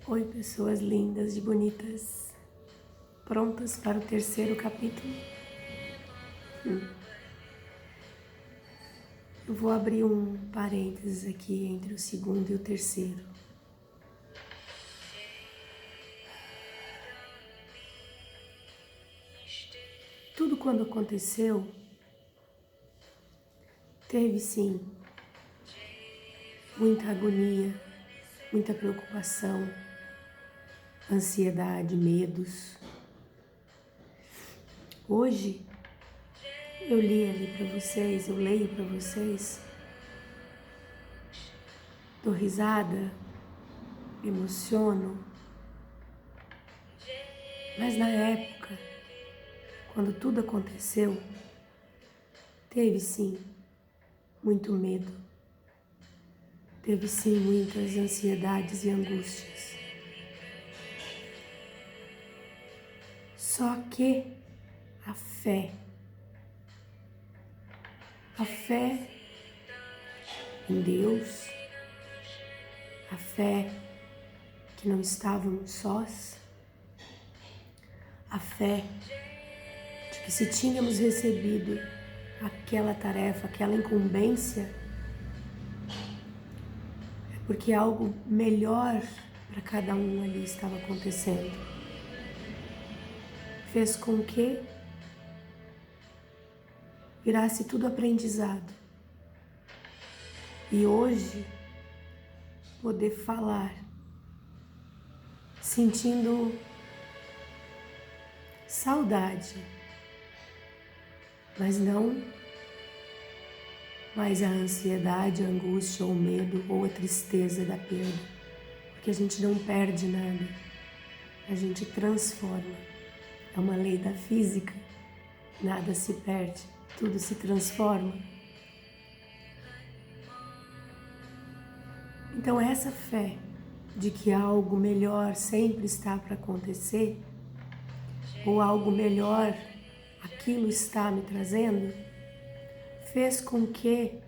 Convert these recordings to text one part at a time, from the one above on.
Oi, pessoas lindas e bonitas, prontas para o terceiro capítulo? Eu vou abrir um parênteses aqui entre o segundo e o terceiro. Tudo quando aconteceu, teve sim muita agonia, muita preocupação, ansiedade, medos. Hoje, eu li ali para vocês, eu leio para vocês, dou risada, me emociono, mas na época, quando tudo aconteceu, teve sim muito medo, teve sim muitas ansiedades e angústias. Só que a fé em Deus, a fé que não estávamos sós, a fé de que se tínhamos recebido aquela tarefa, aquela incumbência, é porque algo melhor para cada um ali estava acontecendo. Fez com que virasse tudo aprendizado. E hoje, poder falar, sentindo saudade, mas não mais a ansiedade, a angústia, ou o medo, ou a tristeza da perda. Porque a gente não perde nada, a gente transforma. É uma lei da física, nada se perde, tudo se transforma. Então essa fé de que algo melhor sempre está para acontecer, ou algo melhor aquilo está me trazendo, fez com que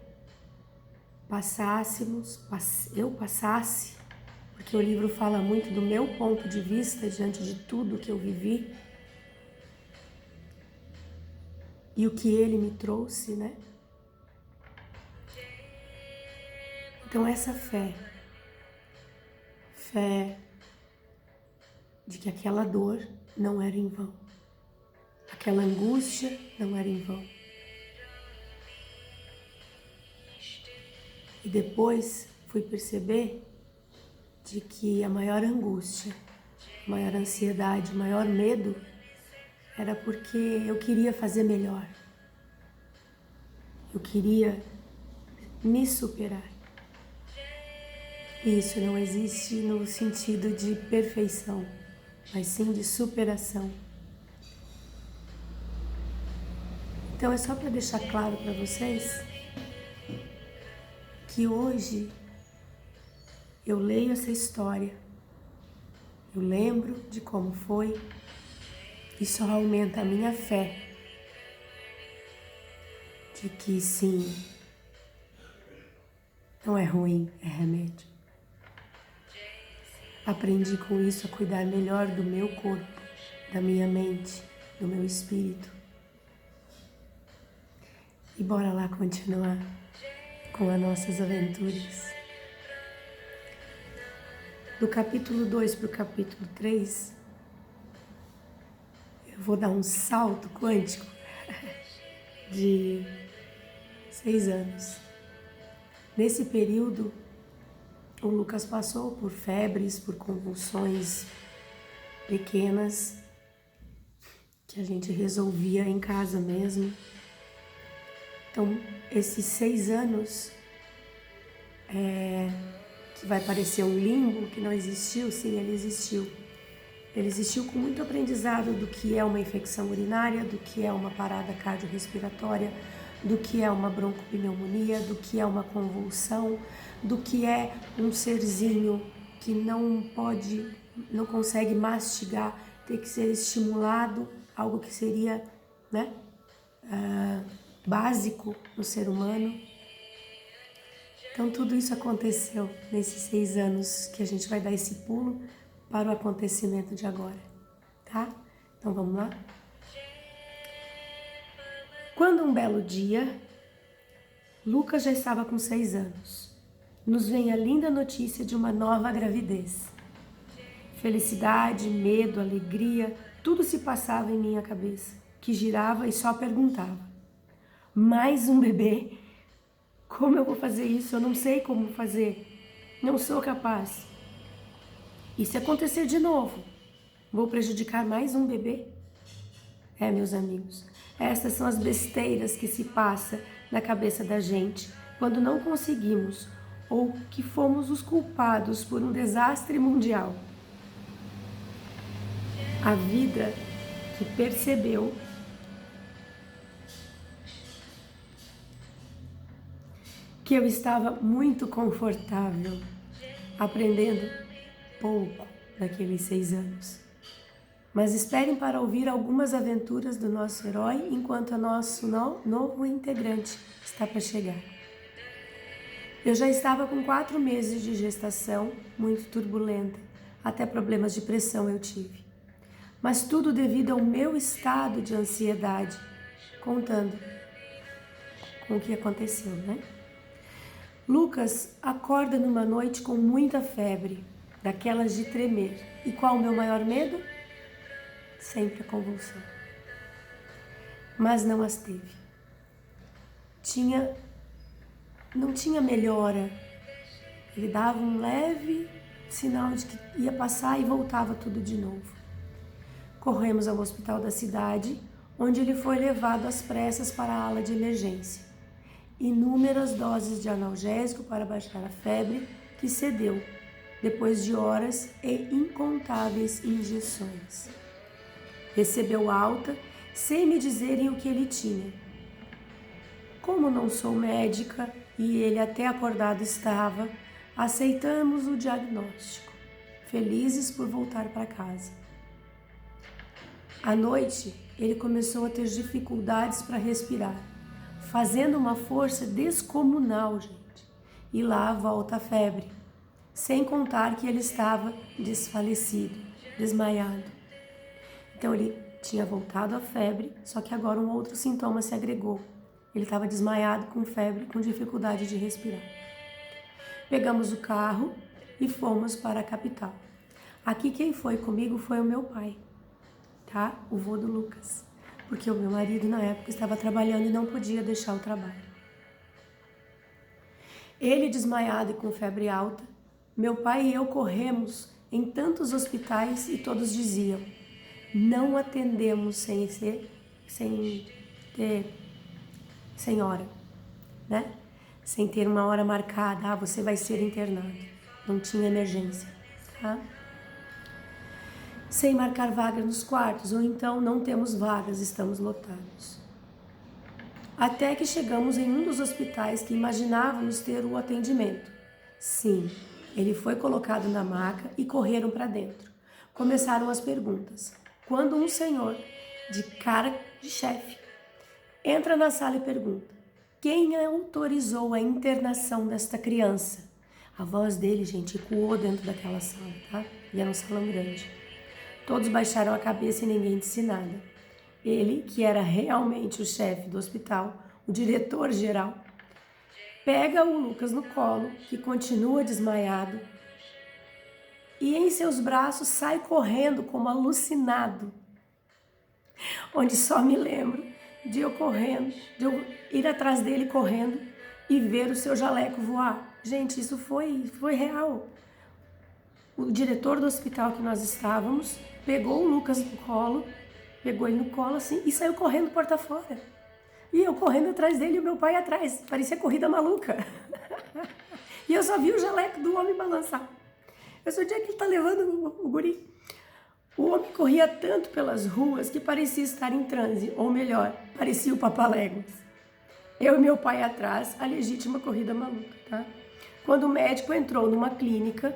eu passasse, porque o livro fala muito do meu ponto de vista diante de tudo que eu vivi e o que ele me trouxe, né? Então essa fé de que aquela dor não era em vão, aquela angústia não era em vão. E depois fui perceber de que a maior angústia, a maior ansiedade, o maior medo era porque eu queria fazer melhor. Eu queria me superar. E isso não existe no sentido de perfeição, mas sim de superação. Então é só para deixar claro para vocês que hoje eu leio essa história, eu lembro de como foi, isso aumenta a minha fé de que sim, não é ruim, é remédio. Aprendi com isso a cuidar melhor do meu corpo, da minha mente, do meu espírito. E bora lá continuar com as nossas aventuras. Do capítulo 2 para o capítulo 3, eu vou dar um salto quântico de 6 anos. Nesse período, o Lucas passou por febres, por convulsões pequenas, que a gente resolvia em casa mesmo. Então, esses 6 anos, que vai parecer um limbo, que não existiu, sim, ele existiu. Ele existiu com muito aprendizado do que é uma infecção urinária, do que é uma parada cardiorrespiratória, do que é uma broncopneumonia, do que é uma convulsão, do que é um serzinho que não consegue mastigar, ter que ser estimulado, algo que seria, né, básico no ser humano. Então tudo isso aconteceu nesses 6 anos que a gente vai dar esse pulo para o acontecimento de agora, tá? Então vamos lá? Quando um belo dia, Lucas já estava com 6 anos, nos vem a linda notícia de uma nova gravidez. Felicidade, medo, alegria, tudo se passava em minha cabeça, que girava e só perguntava: mais um bebê? Como eu vou fazer isso? Eu não sei como fazer. Não sou capaz. E se acontecer de novo? Vou prejudicar mais um bebê? Meus amigos, essas são as besteiras que se passa na cabeça da gente quando não conseguimos ou que fomos os culpados por um desastre mundial. A vida que percebeu que eu estava muito confortável, aprendendo pouco naqueles 6 anos. Mas esperem para ouvir algumas aventuras do nosso herói enquanto o nosso novo integrante está para chegar. Eu já estava com 4 meses de gestação, muito turbulenta, até problemas de pressão eu tive. Mas tudo devido ao meu estado de ansiedade, contando com o que aconteceu, né? Lucas acorda numa noite com muita febre, daquelas de tremer. E qual o meu maior medo? Sempre a convulsão. Mas não as teve. Não tinha melhora. Ele dava um leve sinal de que ia passar e voltava tudo de novo. Corremos ao hospital da cidade, onde ele foi levado às pressas para a ala de emergência. Inúmeras doses de analgésico para baixar a febre, que cedeu, depois de horas e incontáveis injeções. Recebeu alta, sem me dizerem o que ele tinha. Como não sou médica e ele até acordado estava, aceitamos o diagnóstico, felizes por voltar para casa. À noite, ele começou a ter dificuldades para respirar, fazendo uma força descomunal, gente. E lá volta a febre, sem contar que ele estava desfalecido, desmaiado. Então ele tinha voltado à febre, só que agora um outro sintoma se agregou. Ele estava desmaiado, com febre, com dificuldade de respirar. Pegamos o carro e fomos para a capital. Aqui quem foi comigo foi o meu pai, tá? O vô do Lucas. Porque o meu marido na época estava trabalhando e não podia deixar o trabalho. Ele desmaiado e com febre alta, meu pai e eu corremos em tantos hospitais e todos diziam: não atendemos sem hora, né? Sem ter uma hora marcada, você vai ser internado. Não tinha emergência, tá? Sem marcar vaga nos quartos, ou então não temos vagas, estamos lotados. Até que chegamos em um dos hospitais que imaginávamos ter o atendimento. Sim, ele foi colocado na maca e correram para dentro. Começaram as perguntas. Quando um senhor, de cara de chefe, entra na sala e pergunta: quem autorizou a internação desta criança? A voz dele, gente, ecoou dentro daquela sala, tá? E era um salão grande. Todos baixaram a cabeça e ninguém disse nada. Ele, que era realmente o chefe do hospital, o diretor-geral, pega o Lucas no colo, que continua desmaiado, e em seus braços sai correndo como alucinado. Onde só me lembro de eu ir atrás dele correndo e ver o seu jaleco voar. Gente, isso foi real. O diretor do hospital que nós estávamos pegou o Lucas no colo, pegou ele no colo assim e saiu correndo porta fora. E eu correndo atrás dele e o meu pai atrás. Parecia corrida maluca. E eu só vi o jaleco do homem balançar. Eu só tinha que ele tá levando o guri. O homem corria tanto pelas ruas que parecia estar em transe, ou melhor, parecia o Papaléguas. Eu e meu pai atrás, a legítima corrida maluca, tá? Quando o médico entrou numa clínica,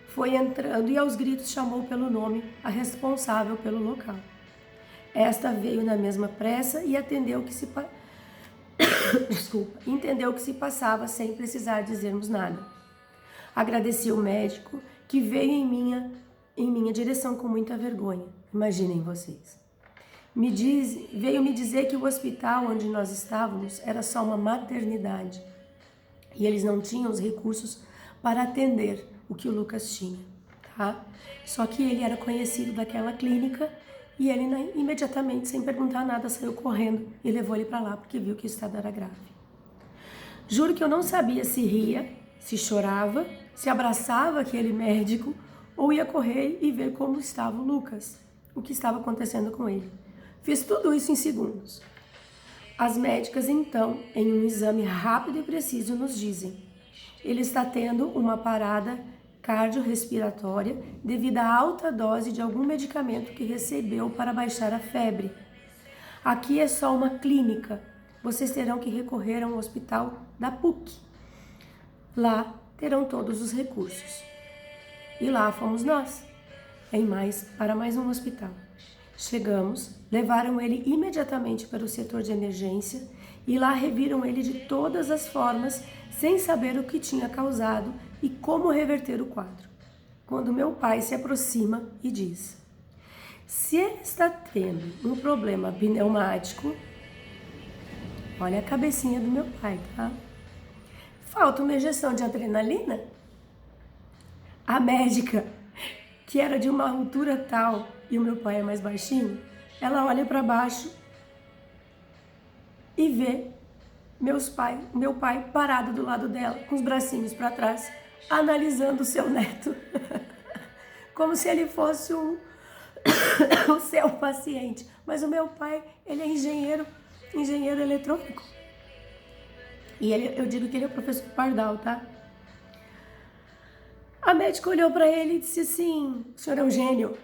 foi entrando e aos gritos chamou pelo nome a responsável pelo local. Esta veio na mesma pressa e entendeu o que se passava sem precisar dizermos nada. Agradeci o médico que veio em minha em minha direção com muita vergonha. Imaginem vocês. Veio me dizer que o hospital onde nós estávamos era só uma maternidade e eles não tinham os recursos para atender o que o Lucas tinha, tá? Só que ele era conhecido daquela clínica e ele imediatamente, sem perguntar nada, saiu correndo e levou ele para lá porque viu que o estado era grave. Juro que eu não sabia se ria, se chorava, se abraçava aquele médico ou ia correr e ver como estava o Lucas, o que estava acontecendo com ele. Fiz tudo isso em segundos. As médicas, então, em um exame rápido e preciso, nos dizem: ele está tendo uma parada cardiorrespiratória devido à alta dose de algum medicamento que recebeu para baixar a febre. Aqui é só uma clínica. Vocês terão que recorrer a um hospital da PUC. Lá terão todos os recursos. E lá fomos nós, para mais um hospital. Chegamos, levaram ele imediatamente para o setor de emergência e lá reviram ele de todas as formas, sem saber o que tinha causado e como reverter o quadro. Quando meu pai se aproxima e diz: se ele está tendo um problema pneumático, olha a cabecinha do meu pai, tá? Falta uma injeção de adrenalina? A médica, que era de uma altura tal, e o meu pai é mais baixinho, ela olha para baixo e vê meu pai parado do lado dela, com os bracinhos para trás, analisando o seu neto, como se ele fosse o seu paciente. Mas o meu pai, ele é engenheiro eletrônico. E eu digo que ele é o professor Pardal, tá? A médica olhou para ele e disse assim: o senhor é um gênio.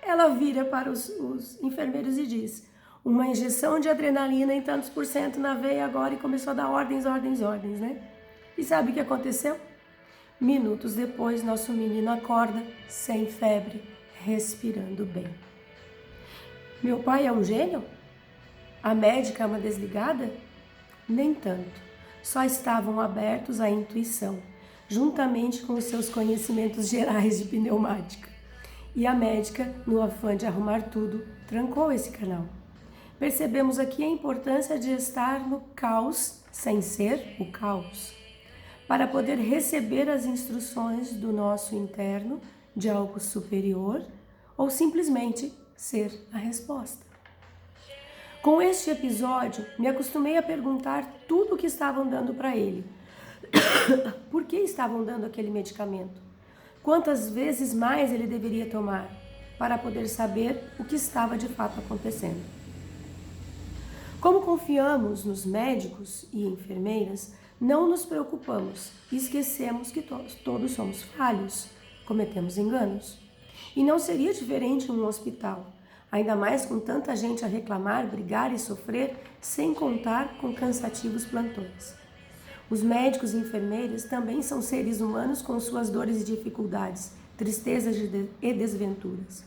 Ela vira para os enfermeiros e diz: uma injeção de adrenalina em tantos por cento na veia agora, e começou a dar ordens, né? E sabe o que aconteceu? Minutos depois, nosso menino acorda sem febre, respirando bem. Meu pai é um gênio? A médica é uma desligada? Nem tanto. Só estavam abertos à intuição, juntamente com os seus conhecimentos gerais de pneumática. E a médica, no afã de arrumar tudo, trancou esse canal. Percebemos aqui a importância de estar no caos, sem ser o caos, para poder receber as instruções do nosso interno, de algo superior, ou simplesmente ser a resposta. Com este episódio, me acostumei a perguntar tudo o que estavam dando para ele. Por que estavam dando aquele medicamento? Quantas vezes mais ele deveria tomar para poder saber o que estava de fato acontecendo? Como confiamos nos médicos e enfermeiras, não nos preocupamos e esquecemos que todos somos falhos, cometemos enganos. E não seria diferente em um hospital, ainda mais com tanta gente a reclamar, brigar e sofrer, sem contar com cansativos plantões. Os médicos e enfermeiras também são seres humanos com suas dores e dificuldades, tristezas e desventuras.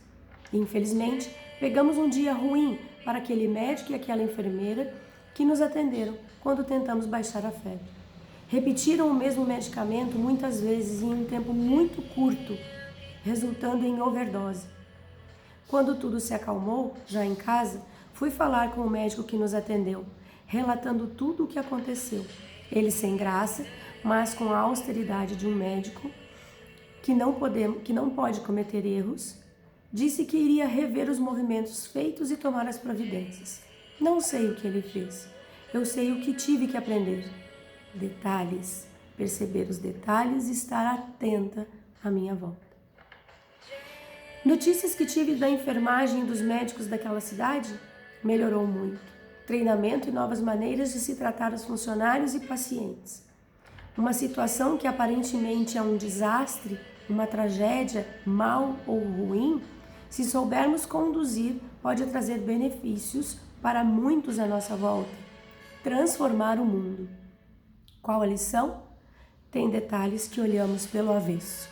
Infelizmente, pegamos um dia ruim para aquele médico e aquela enfermeira que nos atenderam quando tentamos baixar a febre. Repetiram o mesmo medicamento muitas vezes em um tempo muito curto, resultando em overdose. Quando tudo se acalmou, já em casa, fui falar com o médico que nos atendeu, relatando tudo o que aconteceu. Ele sem graça, mas com a austeridade de um médico que não pode cometer erros, disse que iria rever os movimentos feitos e tomar as providências. Não sei o que ele fez, eu sei o que tive que aprender. Detalhes, perceber os detalhes e estar atenta à minha volta. Notícias que tive da enfermagem e dos médicos daquela cidade? Melhorou muito. Treinamento e novas maneiras de se tratar os funcionários e pacientes. Uma situação que aparentemente é um desastre, uma tragédia, mal ou ruim, se soubermos conduzir, pode trazer benefícios para muitos à nossa volta, transformar o mundo. Qual a lição? Tem detalhes que olhamos pelo avesso.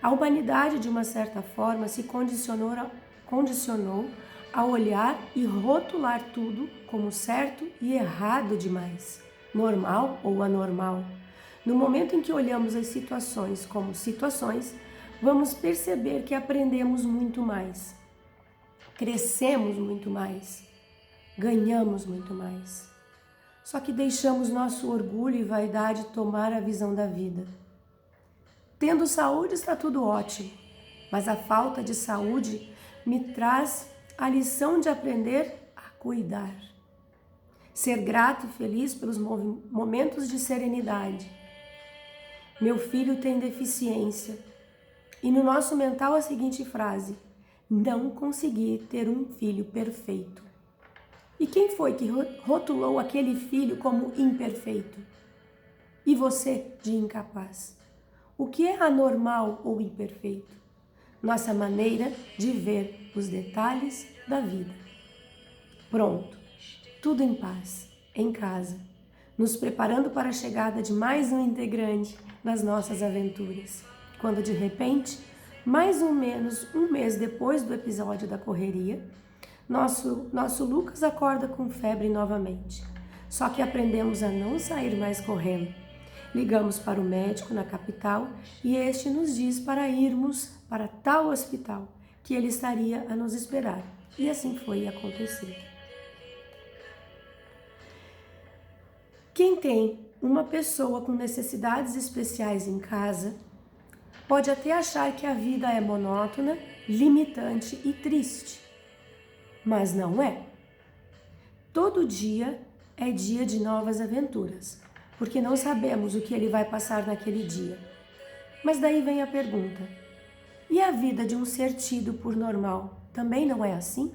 A humanidade, de uma certa forma, se condicionou a olhar e rotular tudo como certo e errado demais, normal ou anormal. No momento em que olhamos as situações como situações, vamos perceber que aprendemos muito mais, crescemos muito mais, ganhamos muito mais. Só que deixamos nosso orgulho e vaidade tomar a visão da vida. Tendo saúde está tudo ótimo, mas a falta de saúde me traz a lição de aprender a cuidar. Ser grato e feliz pelos momentos de serenidade. Meu filho tem deficiência. E no nosso mental a seguinte frase: não consegui ter um filho perfeito. E quem foi que rotulou aquele filho como imperfeito? E você de incapaz? O que é anormal ou imperfeito? Nossa maneira de ver os detalhes da vida. Pronto, tudo em paz, em casa, nos preparando para a chegada de mais um integrante das nossas aventuras. Quando de repente, mais ou menos um mês depois do episódio da correria, nosso Lucas acorda com febre novamente. Só que aprendemos a não sair mais correndo. Ligamos para o médico na capital e este nos diz para irmos para tal hospital, que ele estaria a nos esperar. E assim foi acontecer. Quem tem uma pessoa com necessidades especiais em casa pode até achar que a vida é monótona, limitante e triste. Mas não é. Todo dia é dia de novas aventuras, porque não sabemos o que ele vai passar naquele dia. Mas daí vem a pergunta: e a vida de um ser tido por normal também não é assim?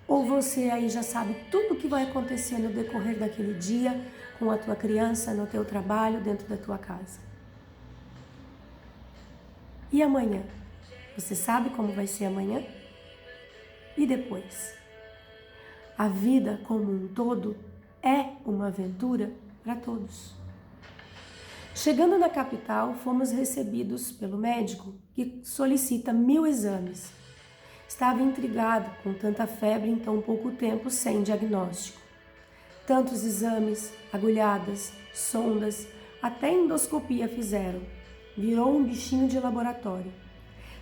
Ou você aí já sabe tudo o que vai acontecer no decorrer daquele dia com a tua criança, no teu trabalho, dentro da tua casa? E amanhã? Você sabe como vai ser amanhã? E depois? A vida como um todo é uma aventura para todos. Chegando na capital, fomos recebidos pelo médico que solicita 1000 exames. Estava intrigado com tanta febre em tão pouco tempo sem diagnóstico. Tantos exames, agulhadas, sondas, até endoscopia fizeram. Virou um bichinho de laboratório.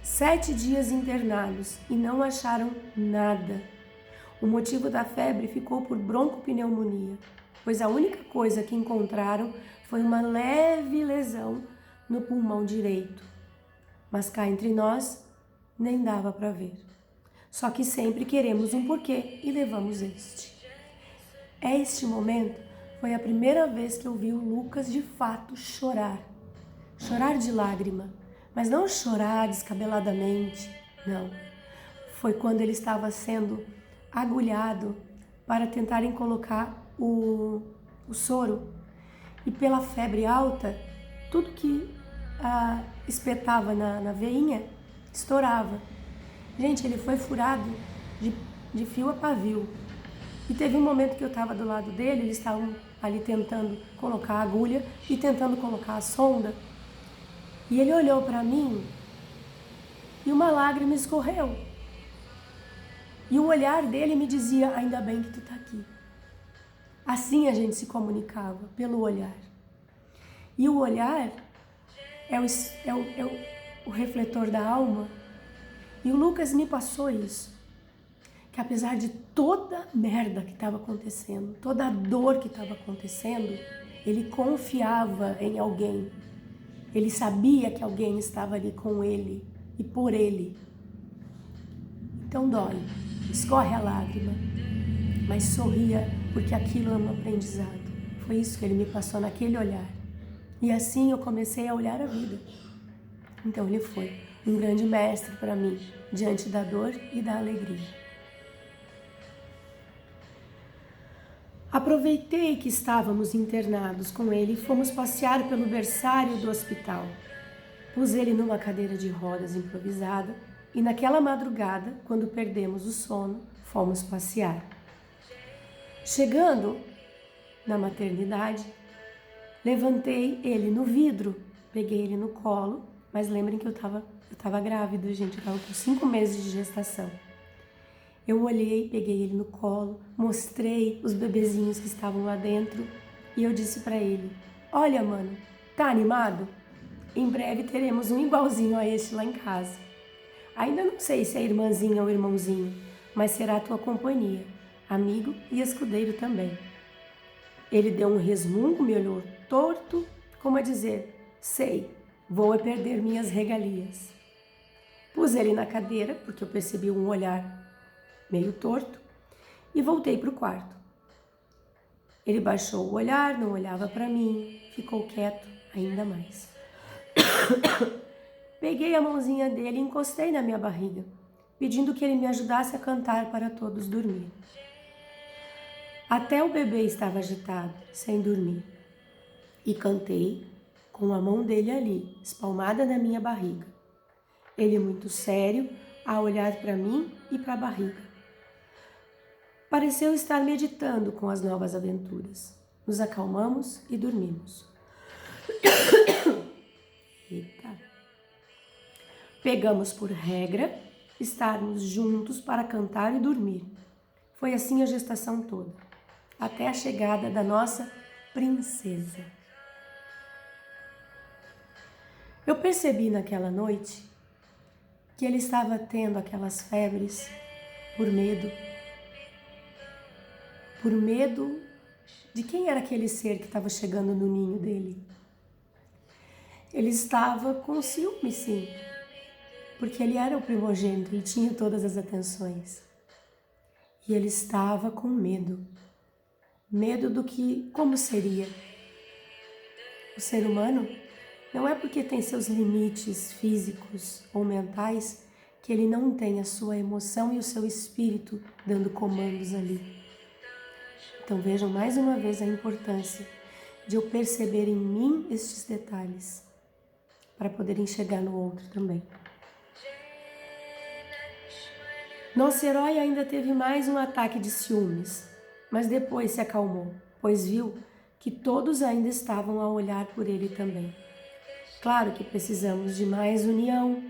7 dias internados e não acharam nada. O motivo da febre ficou por broncopneumonia, pois a única coisa que encontraram foi uma leve lesão no pulmão direito. Mas cá entre nós, nem dava para ver. Só que sempre queremos um porquê e levamos este. Este momento foi a primeira vez que eu vi o Lucas de fato chorar. Chorar de lágrima, mas não chorar descabeladamente, não. Foi quando ele estava sendo agulhado para tentarem colocar o soro. E pela febre alta, tudo que espetava na veinha estourava. Gente, ele foi furado de fio a pavio. E teve um momento que eu estava do lado dele, eles estavam ali tentando colocar a agulha e tentando colocar a sonda. E ele olhou para mim e uma lágrima escorreu. E o olhar dele me dizia: ainda bem que tu tá aqui. Assim a gente se comunicava, pelo olhar. E o olhar é o refletor da alma. E o Lucas me passou isso. Que apesar de toda a merda que estava acontecendo, toda a dor que estava acontecendo, ele confiava em alguém. Ele sabia que alguém estava ali com ele e por ele. Então dói, escorre a lágrima, mas sorria porque aquilo é um aprendizado. Foi isso que ele me passou naquele olhar. E assim eu comecei a olhar a vida. Então ele foi um grande mestre para mim, diante da dor e da alegria. Aproveitei que estávamos internados com ele e fomos passear pelo berçário do hospital. Pus ele numa cadeira de rodas improvisada e naquela madrugada, quando perdemos o sono, fomos passear. Chegando na maternidade, levantei ele no vidro, peguei ele no colo, mas lembrem que eu estava grávida, gente, eu estava com 5 meses de gestação. Eu olhei, peguei ele no colo, mostrei os bebezinhos que estavam lá dentro e eu disse para ele: olha, mano, tá animado? Em breve teremos um igualzinho a este lá em casa. Ainda não sei se é irmãzinha ou irmãozinho, mas será a tua companhia, amigo e escudeiro também. Ele deu um resmungo, me olhou torto, como a dizer, sei, vou perder minhas regalias. Pus ele na cadeira, porque eu percebi um olhar meio torto, e voltei para o quarto. Ele baixou o olhar, não olhava para mim, ficou quieto ainda mais. Peguei a mãozinha dele e encostei na minha barriga, pedindo que ele me ajudasse a cantar para todos dormir. Até o bebê estava agitado, sem dormir, e cantei com a mão dele ali, espalmada na minha barriga. Ele muito sério, a olhar para mim e para a barriga. Pareceu estar meditando com as novas aventuras. Nos acalmamos e dormimos. Eita. Pegamos por regra estarmos juntos para cantar e dormir. Foi assim a gestação toda, até a chegada da nossa princesa. Eu percebi naquela noite que ele estava tendo aquelas febres por medo de quem era aquele ser que estava chegando no ninho dele. Ele estava com ciúme, sim, porque ele era o primogênito, ele tinha todas as atenções. E ele estava com medo do que, como seria. O ser humano não é porque tem seus limites físicos ou mentais que ele não tem a sua emoção e o seu espírito dando comandos ali. Então vejam mais uma vez a importância de eu perceber em mim estes detalhes para poder enxergar no outro também. Nosso herói ainda teve mais um ataque de ciúmes, mas depois se acalmou, pois viu que todos ainda estavam a olhar por ele também. Claro que precisamos de mais união,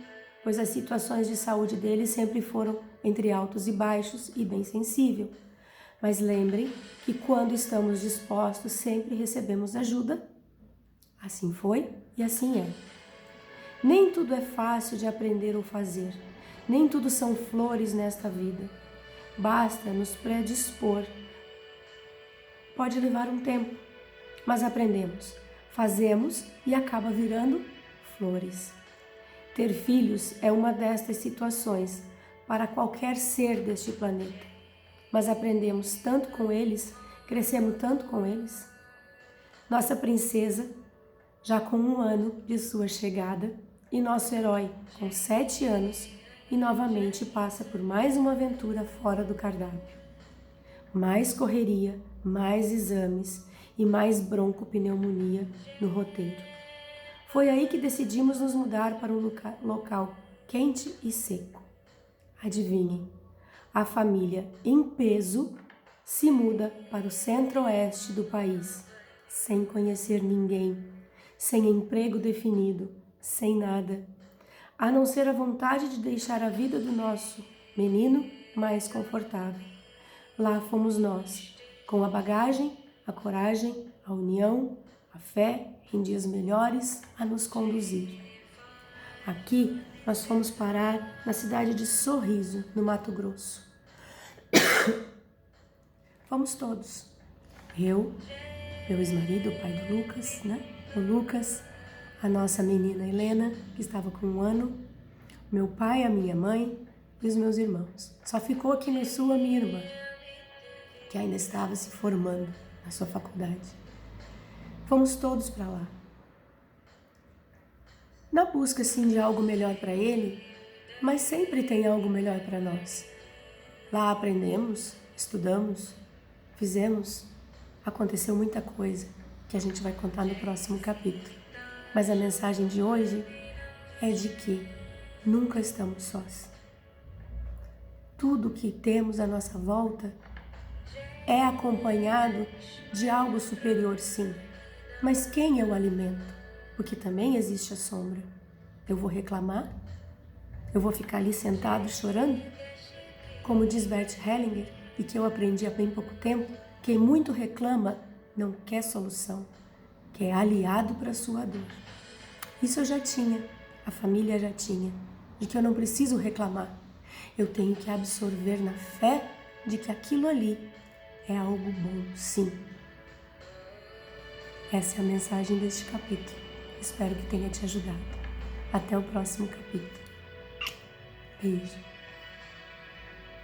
pois as situações de saúde dele sempre foram entre altos e baixos e bem sensível. Mas lembrem que quando estamos dispostos, sempre recebemos ajuda. Assim foi e assim é. Nem tudo é fácil de aprender ou fazer. Nem tudo são flores nesta vida. Basta nos predispor. Pode levar um tempo, mas aprendemos, fazemos e acaba virando flores. Ter filhos é uma destas situações para qualquer ser deste planeta. Mas aprendemos tanto com eles, crescemos tanto com eles. Nossa princesa, já com 1 ano de sua chegada, e nosso herói com 7 anos, e novamente passa por mais uma aventura fora do cardápio. Mais correria, mais exames e mais broncopneumonia no roteiro. Foi aí que decidimos nos mudar para um local quente e seco. Adivinhem, a família em peso se muda para o centro-oeste do país, sem conhecer ninguém, sem emprego definido, sem nada, a não ser a vontade de deixar a vida do nosso menino mais confortável. Lá fomos nós, com a bagagem, a coragem, a união, a fé em dias melhores a nos conduzir. Aqui nós fomos parar na cidade de Sorriso, no Mato Grosso. Fomos todos. Eu, meu ex-marido, o pai do Lucas, O Lucas, a nossa menina Helena, que estava com 1 ano, meu pai, a minha mãe e os meus irmãos. Só ficou aqui no sul a minha irmã, que ainda estava se formando na sua faculdade. Fomos todos para lá. Na busca, sim, de algo melhor para ele, mas sempre tem algo melhor para nós. Lá aprendemos, estudamos, fizemos, aconteceu muita coisa que a gente vai contar no próximo capítulo. Mas a mensagem de hoje é de que nunca estamos sós. Tudo que temos à nossa volta é acompanhado de algo superior, sim. Mas quem é o alimento? Porque também existe a sombra. Eu vou reclamar? Eu vou ficar ali sentado chorando? Como diz Bert Hellinger, e que eu aprendi há bem pouco tempo, quem muito reclama não quer solução, quer aliado para a sua dor. Isso eu já tinha, a família já tinha, de que eu não preciso reclamar. Eu tenho que absorver na fé de que aquilo ali é algo bom, sim. Essa é a mensagem deste capítulo. Espero que tenha te ajudado. Até o próximo capítulo. Beijo.